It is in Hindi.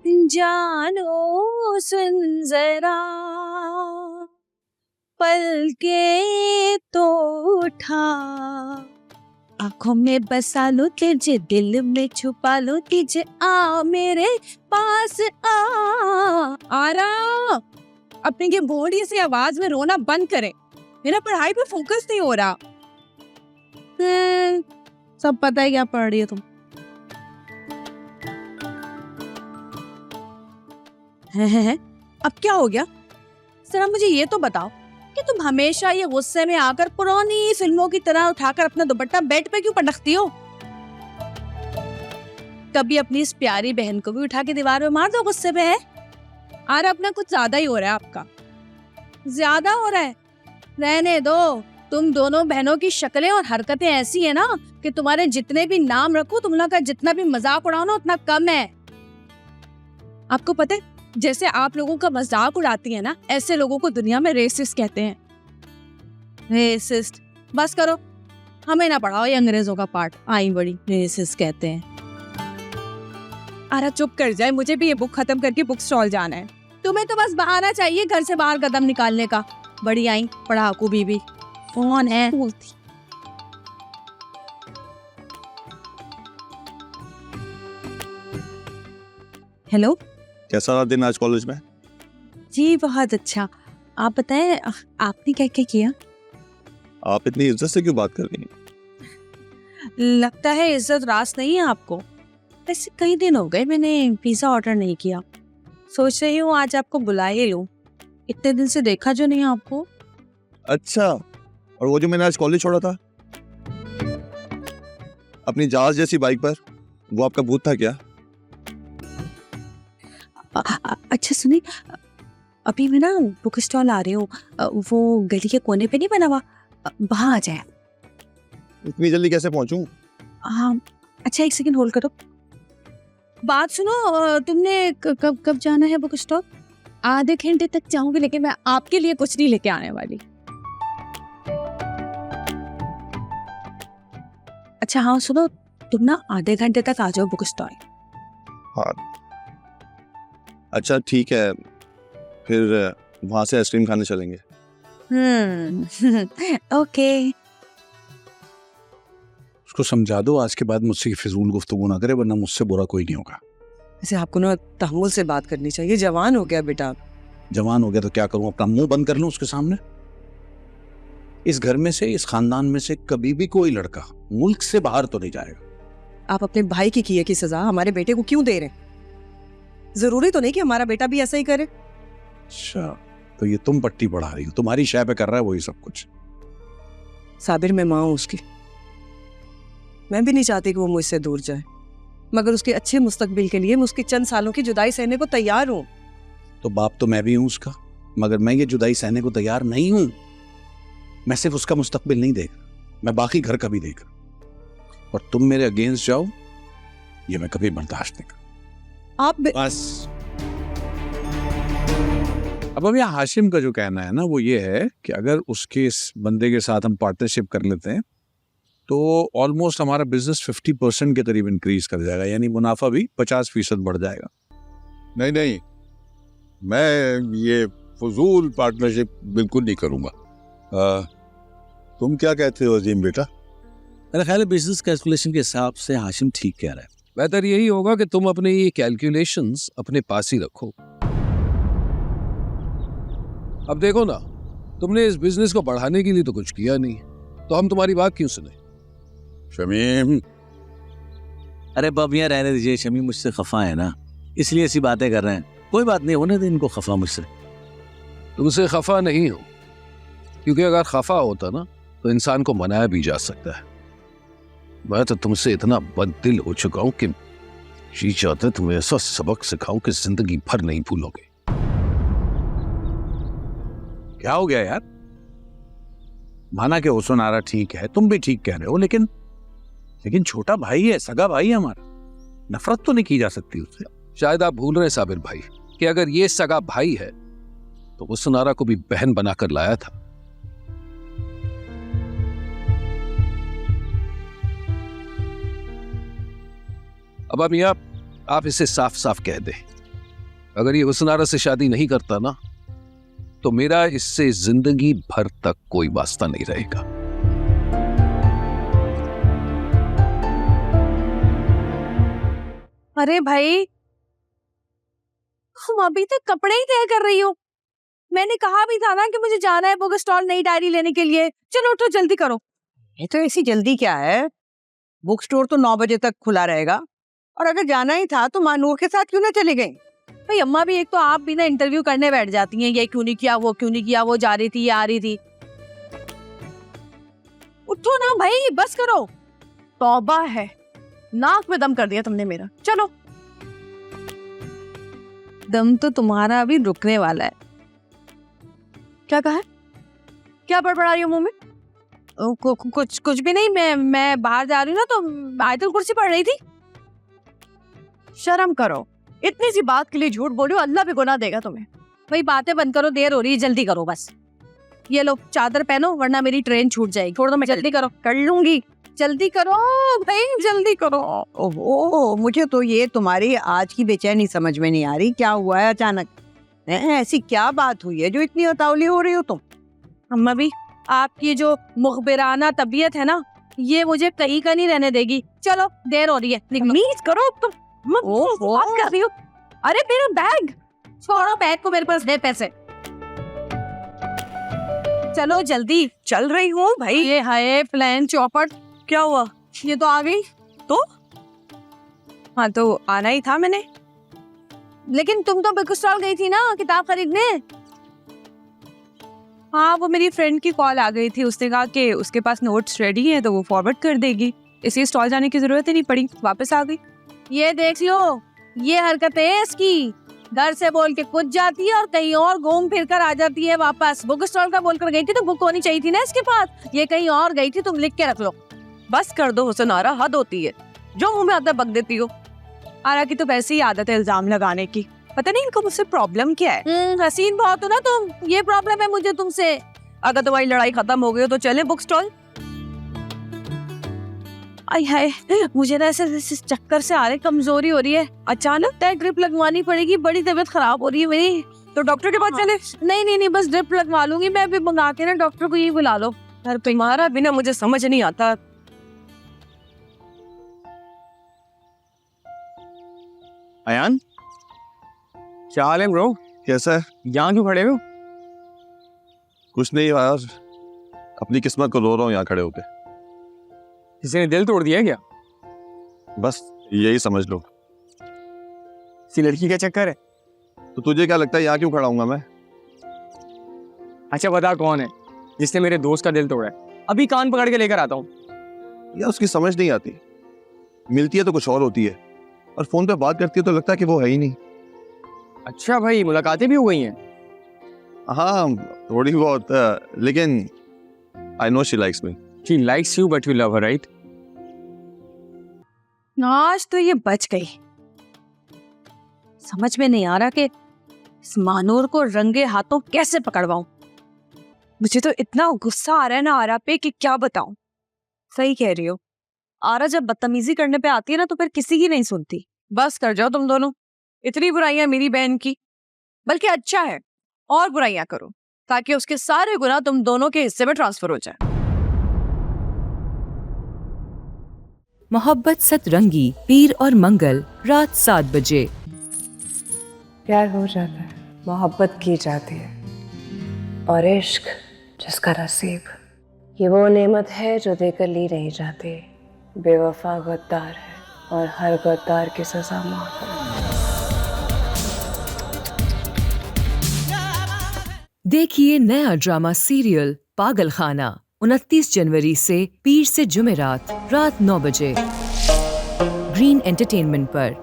जानो सुन जरा, पलके तो उठा, आंखों में बसा लो तुझे, दिल में छुपा लो तुझे, आ मेरे पास आ रहा। अपनी के बोड़ी से आवाज में रोना बंद करें, मेरा पढ़ाई पे फोकस नहीं हो रहा। सब पता है क्या पढ़ रही हो तुम। है अब क्या हो गया? जरा मुझे ये तो बताओ कि तुम हमेशा ये गुस्से में आकर पुरानी फिल्मों की तरह उठाकर अपना दुपट्टा बेड पे क्यों पटकती हो? कभी अपनी इस प्यारी बहन को भी उठा के दीवार में मार दो गुस्से में। है यार, अपना कुछ ज्यादा ही हो रहा है, आपका ज्यादा हो रहा है। रहने दो, तुम दोनों बहनों की शक्लें और हरकतें ऐसी है ना कि तुम्हारे जितने भी नाम रखो, तुम लोग का जितना भी मजाक उड़ाओ ना उतना कम है। आपको पता है, जैसे आप लोगों का मजाक उड़ाती है ना, ऐसे लोगों को दुनिया में रेसिस्ट कहते हैं। रेसिस्ट, बस करो, हमें ना पढ़ाओ ये अंग्रेजों का पार्ट। आई बड़ी रेसिस्ट कहते हैं। अरे चुप कर जाए, मुझे भी ये बुक खत्म करके बुक स्टॉल जाना है। तुम्हें तो बस बहाना चाहिए घर से बाहर कदम निकालने का। बड़ी आई पढ़ाकू बीबी। कौन है बोलती? हेलो, कैसा रहा दिन आज कॉलेज में? जी बहुत अच्छा। आप बताएं, आपने क्या क्या किया? आप इतनी इज्जत से क्यों बात कर रही हैं? लगता है इज्जत रास नहीं है आपको। वैसे कई दिन हो गए मैंने पिज्जा ऑर्डर नहीं किया, सोच रही हूँ आज आपको बुला ही लूं। इतने दिन से देखा जो नहीं आपको। अच्छा, और वो जो मैंने आज कॉलेज छोड़ा था अपनी जहाज जैसी बाइक पर, वो आपका भूत था क्या? अच्छा सुनिए, अभी मैं ना बुक स्टॉल आ रही हूँ, वो गली के कोने पे नहीं बना हुआ, वहाँ आ जाए। इतनी जल्दी कैसे पहुंचूं? हाँ अच्छा, 1 सेकंड होल्ड करो। बात सुनो, तुमने कब जाना है बुक स्टॉल? आधे घंटे तक जाऊंगी, लेकिन मैं आपके लिए कुछ नहीं लेके आने वाली। अच्छा हाँ सुनो, तुम ना आधे घंटे तक आ जाओ बुक स्टॉल। हाँ अच्छा ठीक है, फिर वहां से आइसक्रीम खाने चलेंगे। ओके। उसको समझा दो आज के बाद मुझसे फिजूल गुफ्तगू ना करे, वरना मुझसे बुरा कोई नहीं होगा। ऐसे आपको ना तहम्मुल से बात करनी चाहिए। जवान हो गया बेटा। जवान हो गया तो क्या करूं, अपना मुंह बंद कर लूं उसके सामने? इस घर में से, इस खानदान में से कभी भी कोई लड़का मुल्क से बाहर तो नहीं जाएगा। आप अपने भाई की किए की सजा हमारे बेटे को क्यों दे रहे हैं? जरूरी तो नहीं कि हमारा बेटा भी ऐसा ही करे। अच्छा, तो ये तुम पट्टी पढ़ा रही हो, तुम्हारी शय पे कर रहा है वही सब कुछ। साबिर, मैं माँ हूं उसकी। मैं भी नहीं चाहती कि वो मुझसे दूर जाए, मगर उसके अच्छे मुस्तकबिल के लिए मैं उसकी चंद सालों की जुदाई सहने को तैयार हूँ। तो बाप तो मैं भी हूं उसका, मगर मैं ये जुदाई सहने को तैयार नहीं हूं। मैं सिर्फ उसका मुस्तकबिल नहीं देख रहा, मैं बाकी घर का भी देख रहा। और तुम मेरे अगेंस्ट जाओ, ये मैं कभी बर्दाश्त नहीं करूं। आप बस। अब यहाँ हाशिम का जो कहना है ना, वो ये है कि अगर उसके इस बंदे के साथ हम पार्टनरशिप कर लेते हैं तो ऑलमोस्ट हमारा बिजनेस 50% के करीब इंक्रीज कर जाएगा, यानी मुनाफा भी 50% बढ़ जाएगा। नहीं नहीं, मैं ये फजूल पार्टनरशिप बिल्कुल नहीं करूंगा। तुम क्या कहते हो अजीम बेटा? मेरा ख्याल है बिजनेस कैलकुलेशन के हिसाब से हाशिम ठीक कह रहा है। बेहतर यही होगा कि तुम अपने ये कैलकुलेशंस अपने पास ही रखो। अब देखो ना, तुमने इस बिजनेस को बढ़ाने के लिए तो कुछ किया नहीं, तो हम तुम्हारी बात क्यों सुने? शमीम, अरे बबियां रहने दीजिए, शमीम मुझसे खफा है ना, इसलिए ऐसी बातें कर रहे हैं। कोई बात नहीं, होने दे इनको खफा मुझसे। तुमसे खफा नहीं हो, क्योंकि अगर खफा होता ना तो इंसान को मनाया भी जा सकता है। मैं तो तुमसे इतना बददिल हो चुका हूं कि जी चाहते तुम्हें ऐसा सबक सिखाऊं कि जिंदगी भर नहीं भूलोगे। क्या हो गया यार? माना कि हुस्न आरा ठीक है, तुम भी ठीक कह रहे हो, लेकिन छोटा भाई है, सगा भाई है हमारा, नफरत तो नहीं की जा सकती उससे। शायद आप भूल रहे हैं साबिर भाई कि अगर ये सगा भाई है तो वो सुनारा को भी बहन बनाकर लाया था। अब मियां, आप इसे साफ साफ कह दें अगर ये हुस्नारा से शादी नहीं करता ना तो मेरा इससे जिंदगी भर तक कोई वास्ता नहीं रहेगा। अरे भाई, तुम अभी तक कपड़े ही तय कर रही हो। मैंने कहा भी था ना कि मुझे जाना है बुक स्टॉल नई डायरी लेने के लिए। चलो उठो, जल्दी करो। ये तो ऐसी जल्दी क्या है, बुक स्टोर तो 9 बजे तक खुला रहेगा, और अगर जाना ही था तो मानूर के साथ क्यों ना चले गए? भाई अम्मा भी, एक तो आप भी ना इंटरव्यू करने बैठ जाती हैं, ये क्यों नहीं किया, वो क्यों नहीं किया, वो जा रही थी, ये आ रही थी। उठो ना भाई, बस करो। तौबा है, नाक में दम कर दिया तुमने मेरा। चलो, दम तो तुम्हारा अभी रुकने वाला है। क्या कहा? क्या बड़बड़ा रही हो मुंह में? कुछ भी नहीं। मैं बाहर जा रही हूँ ना, तो आयतुल कुर्सी पढ़ रही थी। शर्म करो, इतनी सी बात के लिए झूठ बोल रही हो, अल्लाह भी गुनाह देगा तुम्हें। भाई बातें बंद करो, देर हो रही है, जल्दी करो बस। ये लो चादर पहनो, वरना मेरी ट्रेन छूट जाएगी। छोड़ दो, मैं जल्दी करो, कर लूंगी। जल्दी करो भाई, जल्दी करो। ओहो, मुझे तो ये तुम्हारी आज की बेचैनी समझ में नहीं आ रही। क्या हुआ है अचानक? ऐसी क्या बात हुई है जो इतनी उतावली हो रही हो तुम? अम्मा भी, आपकी जो मुखबिराना तबीयत है ना, ये मुझे कहीं का नहीं रहने देगी। चलो, देर हो रही है, प्लीज करो तुम। बात कर रही हो। अरे मेरा बैग छोड़ो, बैग को मेरे पास दे पैसे। चलो जल्दी। चल रही हूँ भाई। ये हाय प्लान चौपट। क्या हुआ? ये तो आ गई। तो हाँ, तो आना ही था मैंने। लेकिन तुम तो बुक स्टॉल गई थी ना किताब खरीदने। हाँ, वो मेरी फ्रेंड की कॉल आ गई थी, उसने कहा कि उसके पास नोट्स रेडी हैं तो वो फॉरवर्ड कर देगी, इसलिए स्टॉल जाने की जरूरत ही नहीं पड़ी, वापस आ गई। ये देख लो, ये हरकत है इसकी। घर से बोल के कुछ जाती है और कहीं और घूम फिर कर आ जाती है वापस। बुक स्टॉल का बोलकर गई थी तो बुक होनी चाहिए थी ना इसके पास। ये कहीं और गई थी, तुम लिख के रख लो। बस कर दो हुस्नारा, हद होती है। जो मुंह में आता है बक देती हो। आरा की तो वैसे ही आदत है इल्जाम लगाने की। पता नहीं इनको मुझसे प्रॉब्लम क्या है। हसीन बहुत हो ना तुम, ये प्रॉब्लम है मुझे तुमसे। अगर तुम्हारी लड़ाई खत्म हो गई तो चले बुक स्टॉल। आई हाय, मुझे ना ऐसे चक्कर से आ रहे, कमजोरी हो रही है। अचानक ड्रिप लगवानी पड़ेगी, बड़ी तबीयत खराब हो रही है मेरी। तो डॉक्टर के पास चले? नहीं, बस ड्रिप लगवा लूंगी मैं। अभी मंगा के ना डॉक्टर को यही बुला लो। घर पे तुम्हारा बिना मुझे समझ नहीं आता। अयान, क्या हाल है ब्रो? कैसा है? यहाँ क्यों खड़े हो? कुछ नहीं यार, अपनी किस्मत को रो रहा हूँ यहाँ खड़े होके। किसी ने दिल तोड़ दिया है क्या? बस यही समझ लो। किसी लड़की का चक्कर है? तो तुझे क्या लगता है यहाँ क्यों खड़ा हूँगा मैं? अच्छा बता कौन है जिसने मेरे दोस्त का दिल तोड़ा है? अभी कान पकड़ के लेकर आता हूँ। या उसकी समझ नहीं आती, मिलती है तो कुछ और होती है, और फोन पे बात करती है तो लगता है कि वो है ही नहीं। अच्छा भाई, मुलाकातें भी हो गई हैं? हाँ थोड़ी बहुत, लेकिन I know she likes me. She likes you but you love her, right? आज तो ये बच गई। समझ में नहीं आ रहा कि इस मानूर को रंगे हाथों कैसे पकड़वाऊं। मुझे तो इतना गुस्सा आ रहा है ना आरा पे कि क्या बताऊं। सही कह रही हो, आरा जब बदतमीजी करने पे आती है ना तो फिर किसी की नहीं सुनती। बस कर जाओ तुम दोनों। इतनी बुराइयां मेरी बहन की, बल्कि अच्छा है और बुराइयां करो ताकि उसके सारे गुनाह तुम दोनों के हिस्से में ट्रांसफर हो जाए। मोहब्बत सतरंगी, पीर और मंगल रात 7 बजे। प्यार हो जाता है, मोहब्बत की जाती है, और इश्क जिसका नसीब, ये वो नेमत है जो देकर ली नहीं जाती। बेवफा गद्दार है और हर गद्दार की सजा मौत है। देखिए नया ड्रामा सीरियल पागल खाना 29 जनवरी से पीर से जुमेरात रात 9 बजे ग्रीन एंटरटेनमेंट पर।